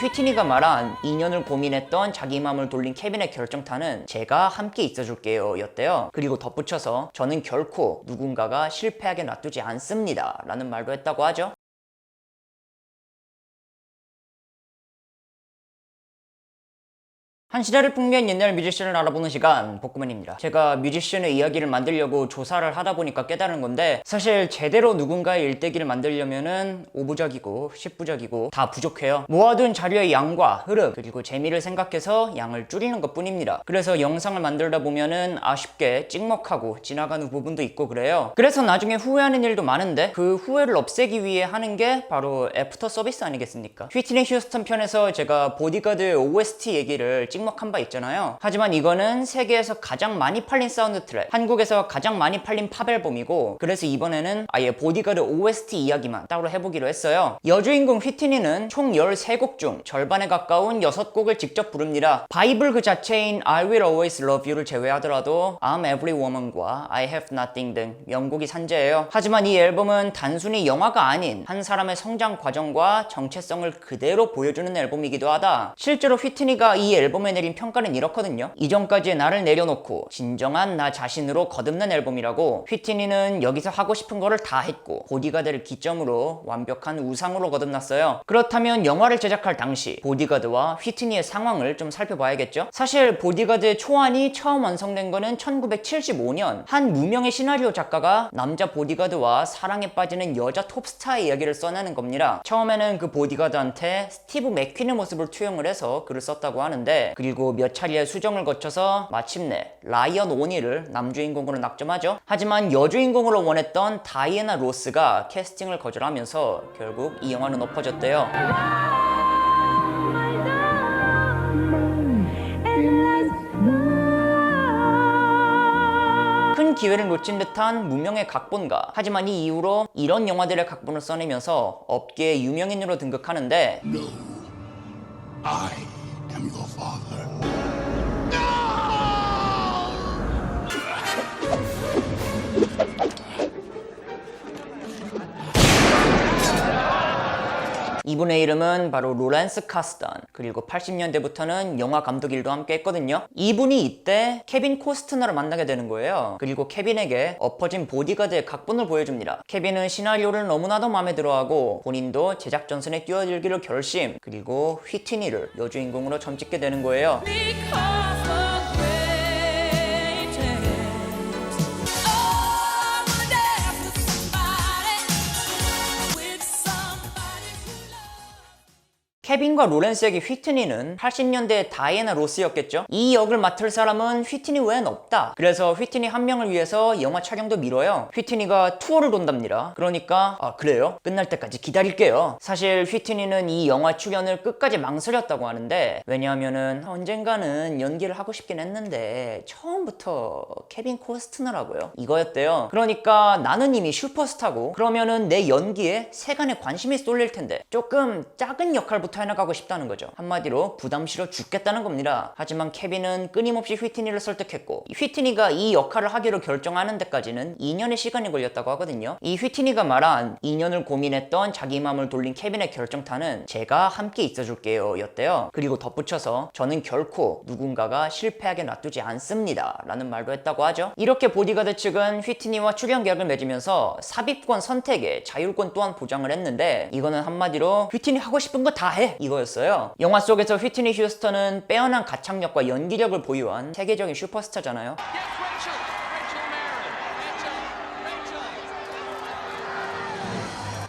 휘트니가 말한 2년을 고민했던 자기 마음을 돌린 케빈의 결정타는 제가 함께 있어줄게요 였대요. 그리고 덧붙여서 저는 결코 누군가가 실패하게 놔두지 않습니다 라는 말도 했다고 하죠. 한 시대를 풍미한 옛날 뮤지션을 알아보는 시간 복구맨입니다. 제가 뮤지션의 이야기를 만들려고 조사를 하다 보니까 깨달은 건데, 사실 제대로 누군가의 일대기를 만들려면은 5부작이고 10부작이고 다 부족해요. 모아둔 자료의 양과 흐름 그리고 재미를 생각해서 양을 줄이는 것 뿐입니다. 그래서 영상을 만들다 보면은 아쉽게 찍먹하고 지나가는 부분도 있고 그래요. 그래서 나중에 후회하는 일도 많은데, 그 후회를 없애기 위해 하는 게 바로 애프터 서비스 아니겠습니까? 휘트니 휴스턴 편에서 제가 보디가드의 OST 얘기를 찍먹한 바 있잖아요. 하지만 이거는 세계에서 가장 많이 팔린 사운드 트랙, 한국에서 가장 많이 팔린 팝 앨범이고, 그래서 이번에는 아예 보디가드 OST 이야기만 따로 해보기로 했어요. 여주인공 휘트니는 총 13곡 중 절반에 가까운 6곡을 직접 부릅니다. 바이블 그 자체인 I Will Always Love You를 제외하더라도 I'm Every Woman과 I Have Nothing 등 명곡이 산재예요. 하지만 이 앨범은 단순히 영화가 아닌 한 사람의 성장 과정과 정체성을 그대로 보여주는 앨범이기도 하다. 실제로 휘트니가 이 앨범에 내린 평가는 이렇거든요. 이전까지의 나를 내려놓고 진정한 나 자신으로 거듭난 앨범이라고. 휘트니는 여기서 하고 싶은 거를 다 했고 보디가드를 기점으로 완벽한 우상으로 거듭났어요. 그렇다면 영화를 제작할 당시 보디가드와 휘트니의 상황을 좀 살펴봐야겠죠. 사실 보디가드의 초안이 처음 완성된 거는 1975년 한 무명의 시나리오 작가가 남자 보디가드와 사랑에 빠지는 여자 톱스타의 이야기를 써내는 겁니다. 처음에는 그 보디가드한테 스티브 맥퀸의 모습을 투영을 해서 글을 썼다고 하는데, 그리고 몇 차례의 수정을 거쳐서 마침내 라이언 오닐을 남주인공으로 낙점하죠. 하지만 여주인공으로 원했던 다이애나 로스가 캐스팅을 거절하면서 결국 이 영화는 엎어졌대요. 큰 기회를 놓친 듯한 무명의 각본가. 하지만 이 이후로 이런 영화들의 각본을 써내면서 업계의 유명인으로 등극하는데, No, I am your father. 이분의 이름은 바로 로렌스 카스탄. 그리고 80년대부터는 영화 감독 일도 함께 했거든요. 이분이 이때 케빈 코스트너를 만나게 되는 거예요. 그리고 케빈에게 엎어진 보디가드의 각본을 보여줍니다. 케빈은 시나리오를 너무나도 마음에 들어하고 본인도 제작 전선에 뛰어들기로 결심. 그리고 휘트니를 여주인공으로 점찍게 되는 거예요. 케빈과 로렌스에게 휘트니는 80년대의 다이애나 로스였겠죠? 이 역을 맡을 사람은 휘트니 외엔 없다. 그래서 휘트니 한 명을 위해서 영화 촬영도 미뤄요. 휘트니가 투어를 돈답니다. 그러니까 그래요? 끝날 때까지 기다릴게요. 사실 휘트니는 이 영화 출연을 끝까지 망설였다고 하는데, 왜냐하면은 언젠가는 연기를 하고 싶긴 했는데 처음부터 케빈 코스트너라고요? 이거였대요. 그러니까 나는 이미 슈퍼스타고 그러면은 내 연기에 세간의 관심이 쏠릴 텐데 조금 작은 역할부터 해나가고 싶다는 거죠. 한마디로 부담 싫어 죽겠다는 겁니다. 하지만 케빈은 끊임없이 휘트니를 설득했고, 휘트니가 이 역할을 하기로 결정하는 데까지는 2년의 시간이 걸렸다고 하거든요. 이 휘트니가 말한 2년을 고민했던 자기 마음을 돌린 케빈의 결정타는 제가 함께 있어줄게요 였대요. 그리고 덧붙여서 저는 결코 누군가가 실패하게 놔두지 않습니다 라는 말도 했다고 하죠. 이렇게 보디가드 측은 휘트니와 출연 계약을 맺으면서 삽입권 선택에 자율권 또한 보장을 했는데, 이거는 한마디로 휘트니 하고 싶은 거 다 해! 이거였어요. 영화 속에서 휘트니 휴스턴은 빼어난 가창력과 연기력을 보유한 세계적인 슈퍼스타잖아요.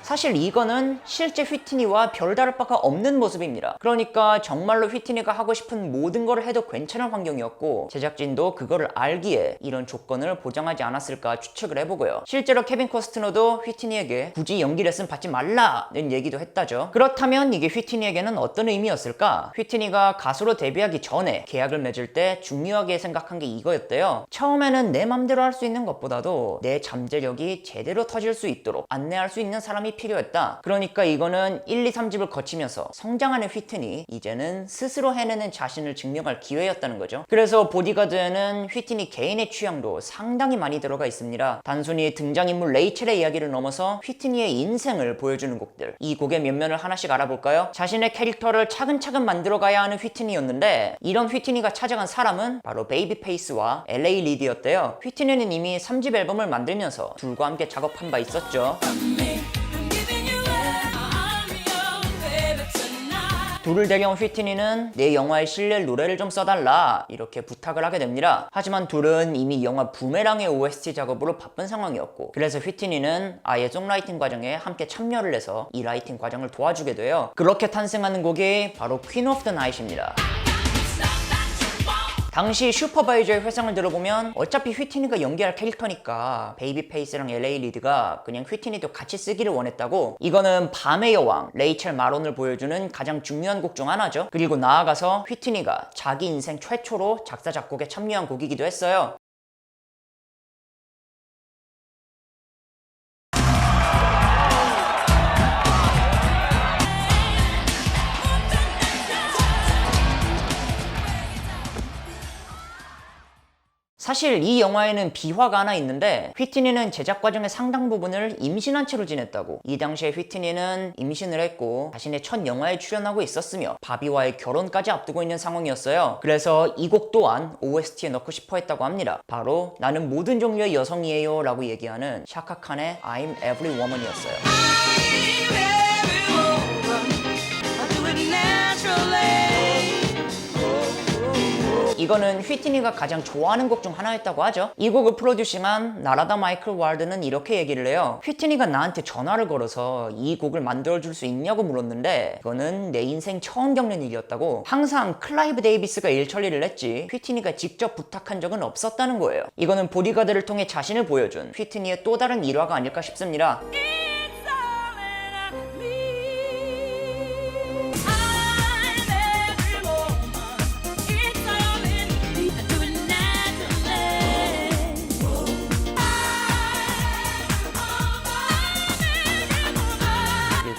사실 이거는 실제 휘트니와 별다를 바가 없는 모습입니다. 그러니까 정말로 휘트니가 하고 싶은 모든 걸 해도 괜찮은 환경이었고, 제작진도 그거를 알기에 이런 조건을 보장하지 않았을까 추측을 해보고요. 실제로 케빈 코스트너도 휘트니에게 굳이 연기 레슨 받지 말라는 얘기도 했다죠. 그렇다면 이게 휘트니에게는 어떤 의미였을까? 휘트니가 가수로 데뷔하기 전에 계약을 맺을 때 중요하게 생각한 게 이거였대요. 처음에는 내 맘대로 할 수 있는 것보다도 내 잠재력이 제대로 터질 수 있도록 안내할 수 있는 사람이 필요했다. 그러니까 이거는 1, 2, 3집을 거치면서 성장하는 휘트니, 이제는 스스로 해내는 자신을 증명할 기회였다는 거죠. 그래서 보디가드에는 휘트니 개인의 취향도 상당히 많이 들어가 있습니다. 단순히 등장인물 레이첼의 이야기를 넘어서 휘트니의 인생을 보여주는 곡들, 이 곡의 면면을 하나씩 알아볼까요? 자신의 캐릭터를 차근차근 만들어가야 하는 휘트니였는데, 이런 휘트니가 찾아간 사람은 바로 베이비페이스와 LA 리드였대요. 휘트니는 이미 3집 앨범을 만들면서 둘과 함께 작업한 바 있었죠. 둘을 데려온 휘트니는 내 영화에 실릴 노래를 좀 써달라 이렇게 부탁을 하게 됩니다. 하지만 둘은 이미 영화 부메랑의 OST 작업으로 바쁜 상황이었고, 그래서 휘트니는 아예 송라이팅 과정에 함께 참여를 해서 이 라이팅 과정을 도와주게 돼요. 그렇게 탄생하는 곡이 바로 퀸 오브 더 나잇입니다. 당시 슈퍼바이저의 회상을 들어보면 어차피 휘트니가 연기할 캐릭터니까 베이비페이스랑 LA 리드가 그냥 휘트니도 같이 쓰기를 원했다고, 이거는 밤의 여왕 레이첼 마론을 보여주는 가장 중요한 곡 중 하나죠. 그리고 나아가서 휘트니가 자기 인생 최초로 작사 작곡에 참여한 곡이기도 했어요. 사실 이 영화에는 비화가 하나 있는데, 휘트니는 제작 과정의 상당 부분을 임신한 채로 지냈다고. 이 당시에 휘트니는 임신을 했고 자신의 첫 영화에 출연하고 있었으며 바비와의 결혼까지 앞두고 있는 상황이었어요. 그래서 이 곡 또한 OST에 넣고 싶어 했다고 합니다. 바로 나는 모든 종류의 여성이에요 라고 얘기하는 샤카칸의 I'm Every Woman이었어요. 이거는 휘트니가 가장 좋아하는 곡 중 하나였다고 하죠. 이 곡을 프로듀싱한 나라다 마이클 왈드는 이렇게 얘기를 해요. 휘트니가 나한테 전화를 걸어서 이 곡을 만들어줄 수 있냐고 물었는데, 이거는 내 인생 처음 겪는 일이었다고. 항상 클라이브 데이비스가 일 처리를 했지 휘트니가 직접 부탁한 적은 없었다는 거예요. 이거는 보디가드를 통해 자신을 보여준 휘트니의 또 다른 일화가 아닐까 싶습니다.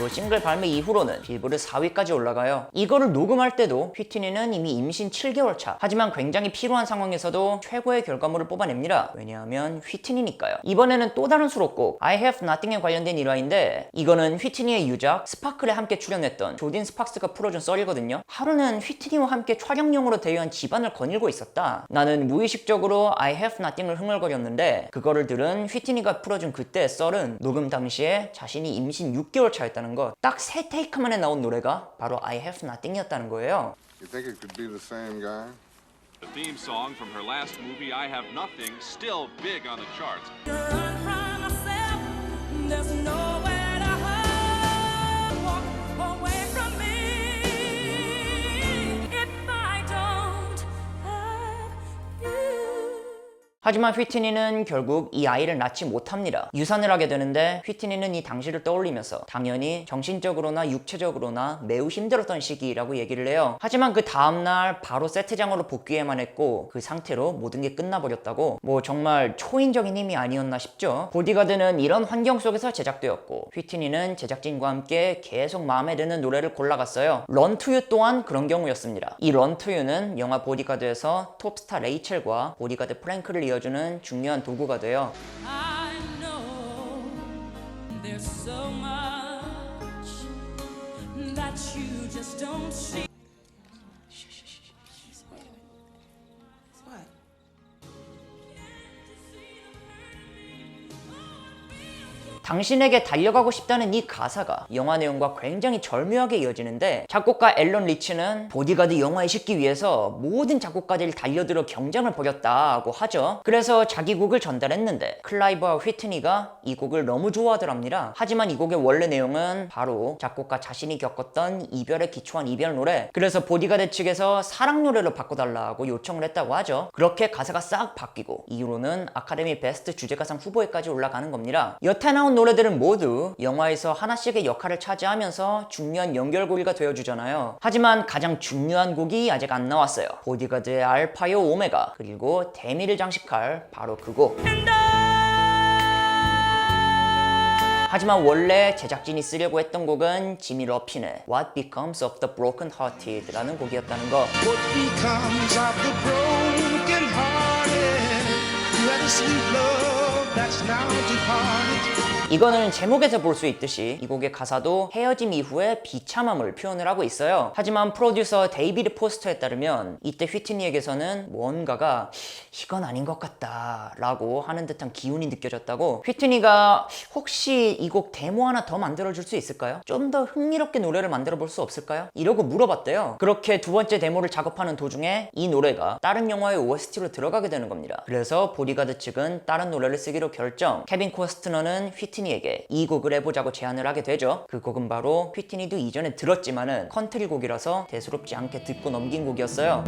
싱글 발매 이후로는 빌보드 4위까지 올라가요. 이거를 녹음할 때도 휘트니는 이미 임신 7개월 차. 하지만 굉장히 피로한 상황에서도 최고의 결과물을 뽑아냅니다. 왜냐하면 휘트니니까요. 이번에는 또 다른 수록곡 I Have Nothing에 관련된 일화인데, 이거는 휘트니의 유작 스파클에 함께 출연했던 조딘 스팍스가 풀어준 썰이거든요. 하루는 휘트니와 함께 촬영용으로 대여한 집안을 거닐고 있었다. 나는 무의식적으로 I Have Nothing을 흥얼거렸는데, 그거를 들은 휘트니가 풀어준 그때의 썰은 녹음 당시에 자신이 임신 6개월 차였다는 거. 딱 세 테이크 만에 나온 노래가 바로 I Have Nothing이었다는 거예요. You think it could be the same guy? The theme song from her last movie, I Have Nothing, still big on the charts. Run from myself, there's nowhere to hide. Walk away from me if I don't have you. 하지만 휘트니는 결국 이 아이를 낳지 못합니다. 유산을 하게 되는데, 휘트니는 이 당시를 떠올리면서 당연히 정신적으로나 육체적으로나 매우 힘들었던 시기라고 얘기를 해요. 하지만 그 다음날 바로 세트장으로 복귀해만 했고 그 상태로 모든 게 끝나버렸다고. 뭐 정말 초인적인 힘이 아니었나 싶죠. 보디가드는 이런 환경 속에서 제작되었고, 휘트니는 제작진과 함께 계속 마음에 드는 노래를 골라갔어요. Run to You 또한 그런 경우였습니다. 이 Run to You는 영화 보디가드에서 톱스타 레이첼과 보디가드 프랭크를 이어주는 중요한 도구가 돼요. I know there's so much that you just don't see. 당신에게 달려가고 싶다는 이 가사가 영화 내용과 굉장히 절묘하게 이어지는데, 작곡가 앨런 리치는 보디가드 영화에 싣기 위해서 모든 작곡가들이 달려들어 경쟁을 벌였다고 하죠. 그래서 자기 곡을 전달했는데 클라이브와 휘트니가 이 곡을 너무 좋아하더랍니다. 하지만 이 곡의 원래 내용은 바로 작곡가 자신이 겪었던 이별에 기초한 이별 노래. 그래서 보디가드 측에서 사랑 노래로 바꿔달라고 요청을 했다고 하죠. 그렇게 가사가 싹 바뀌고 이후로는 아카데미 베스트 주제가상 후보에까지 올라가는 겁니다. 여태 나온 노래들은 모두 영화에서 하나씩의 역할을 차지하면서 중요한 연결고리가 되어주잖아요. 하지만 가장 중요한 곡이 아직 안 나왔어요. 보디가드의 알파요 오메가, 그리고 데미를 장식할 바로 그 곡. And I 하지만 원래 제작진이 쓰려고 했던 곡은 지미 러핀의 What Becomes of the Broken Hearted 라는 곡이었다는 거. What becomes of the broken hearted? You had a sweet love that's now departed. 이거는 제목에서 볼 수 있듯이 이 곡의 가사도 헤어짐 이후의 비참함을 표현을 하고 있어요. 하지만 프로듀서 데이비드 포스터에 따르면 이때 휘트니에게서는 뭔가가 이건 아닌 것 같다 라고 하는 듯한 기운이 느껴졌다고. 휘트니가 혹시 이 곡 데모 하나 더 만들어줄 수 있을까요? 좀 더 흥미롭게 노래를 만들어 볼 수 없을까요? 이러고 물어봤대요. 그렇게 두 번째 데모를 작업하는 도중에 이 노래가 다른 영화의 OST로 들어가게 되는 겁니다. 그래서 보디가드 측은 다른 노래를 쓰기로 결정. 케빈 코스트너는 휘트니에게 이 곡을 해보자고 제안을 하게 되죠. 그 곡은 바로 휘트니도 이전에 들었지만은 컨트리 곡이라서 대수롭지 않게 듣고 넘긴 곡이었어요.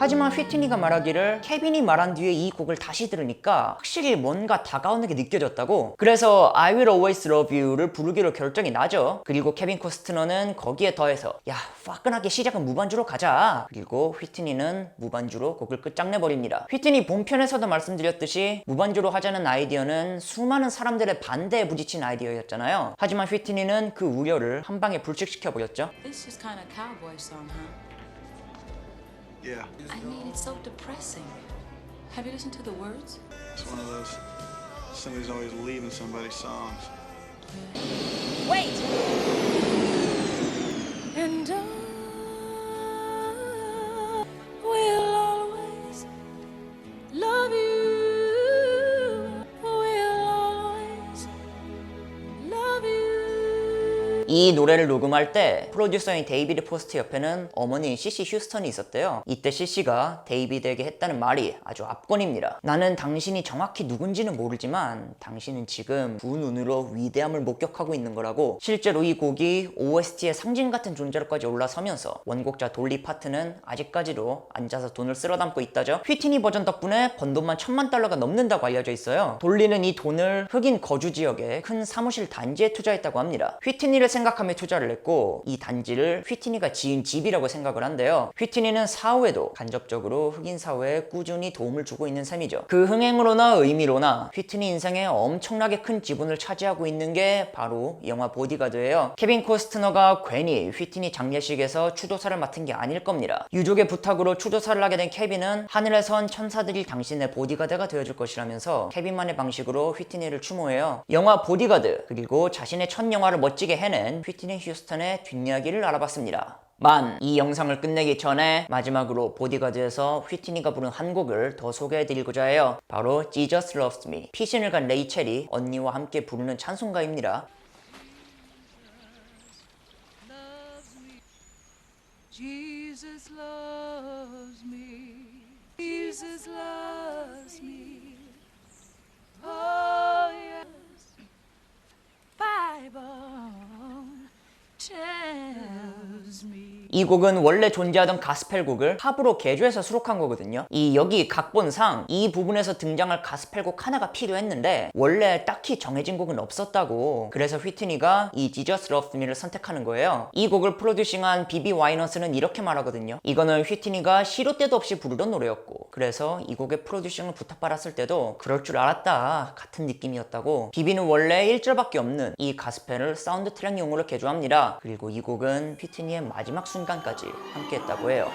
하지만 휘트니가 말하기를 케빈이 말한 뒤에 이 곡을 다시 들으니까 확실히 뭔가 다가오는 게 느껴졌다고. 그래서 I Will Always Love You를 부르기로 결정이 나죠. 그리고 케빈 코스트너는 거기에 더해서 야 화끈하게 시작은 무반주로 가자. 그리고 휘트니는 무반주로 곡을 끝장내버립니다. 휘트니 본편에서도 말씀드렸듯이 무반주로 하자는 아이디어는 수많은 사람들의 반대에 부딪힌 아이디어였잖아요. 하지만 휘트니는 그 우려를 한 방에 불식시켜버렸죠. This is kind of cowboy song, huh? Yeah, I mean, it's so depressing. Have you listened to the words? it's one of those. Somebody's always leaving somebody's songs. Wait! And I will always love you. Will always love you. 이 노래를 녹음할 때 프로듀서인 데이비드 포스트 옆에는 어머니인 CC 휴스턴이 있었대요. 이때 CC가 데이비드에게 했다는 말이 아주 압권입니다. 나는 당신이 정확히 누군지는 모르지만 당신은 지금 두 눈으로 위대함을 목격하고 있는 거라고. 실제로 이 곡이 OST의 상징 같은 존재로까지 올라서면서 원곡자 돌리 파트는 아직까지도 앉아서 돈을 쓸어 담고 있다죠. 휘트니 버전 덕분에 번 돈만 $10,000가 넘는다고 알려져 있어요. 돌리는 이 돈을 흑인 거주 지역의 큰 사무실 단지에 투자했다고 합니다. 휘트니를 생각하며 투자를 했고 이 단지를 휘트니가 지은 집이라고 생각을 한대요. 휘트니는 사후에도 간접적으로 흑인 사회에 꾸준히 도움을 주고 있는 셈이죠. 그 흥행으로나 의미로나 휘트니 인생에 엄청나게 큰 지분을 차지하고 있는 게 바로 영화 보디가드예요. 케빈 코스트너가 괜히 휘트니 장례식에서 추도사를 맡은 게 아닐 겁니다. 유족의 부탁으로 추도사를 하게 된 케빈은 하늘에선 천사들이 당신의 보디가드가 되어줄 것이라면서 케빈만의 방식으로 휘트니를 추모해요. 영화 보디가드 그리고 자신의 첫 영화를 멋지게 해낸 휘트니 휴스턴의 뒷이야기를 알아봤습니다. 이 영상을 끝내기 전에 마지막으로 보디가드에서 휘트니가 부른 한 곡을 더 소개해드리고자 해요. 바로 Jesus Loves Me. 피신을 간 레이첼이 언니와 함께 부르는 찬송가입니다. Jesus loves me. Jesus loves me. Oh yes. Bible tells me. 이 곡은 원래 존재하던 가스펠 곡을 팝으로 개조해서 수록한 거거든요. 여기 각본상 이 부분에서 등장할 가스펠 곡 하나가 필요했는데 원래 딱히 정해진 곡은 없었다고. 그래서 휘트니가 이 Jesus Loves Me를 선택하는 거예요. 이 곡을 프로듀싱한 비비 와이너스는 이렇게 말하거든요. 이거는 휘트니가 시도 때도 없이 부르던 노래였고 그래서 이 곡의 프로듀싱을 부탁받았을 때도 그럴 줄 알았다 같은 느낌이었다고. 비비는 원래 1절밖에 없는 이 가스펠을 사운드 트랙용으로 개조합니다. 그리고 이 곡은 휘트니의 마지막 순간까지 함께했다고 해요.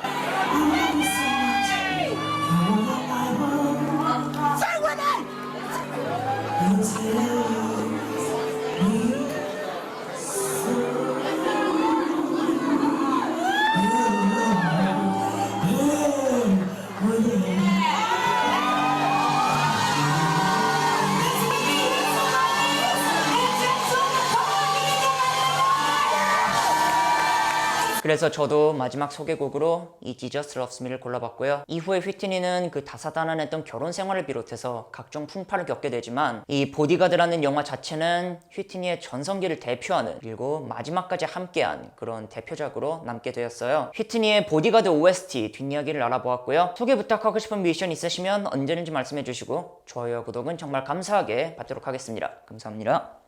그래서 저도 마지막 소개곡으로 이 Jesus Loves Me를 골라봤고요. 이후에 휘트니는 그 다사다난했던 결혼 생활을 비롯해서 각종 풍파를 겪게 되지만 이 보디가드라는 영화 자체는 휘트니의 전성기를 대표하는 그리고 마지막까지 함께한 그런 대표작으로 남게 되었어요. 휘트니의 보디가드 OST 뒷이야기를 알아보았고요. 소개 부탁하고 싶은 미션 있으시면 언제든지 말씀해 주시고 좋아요와 구독은 정말 감사하게 받도록 하겠습니다. 감사합니다.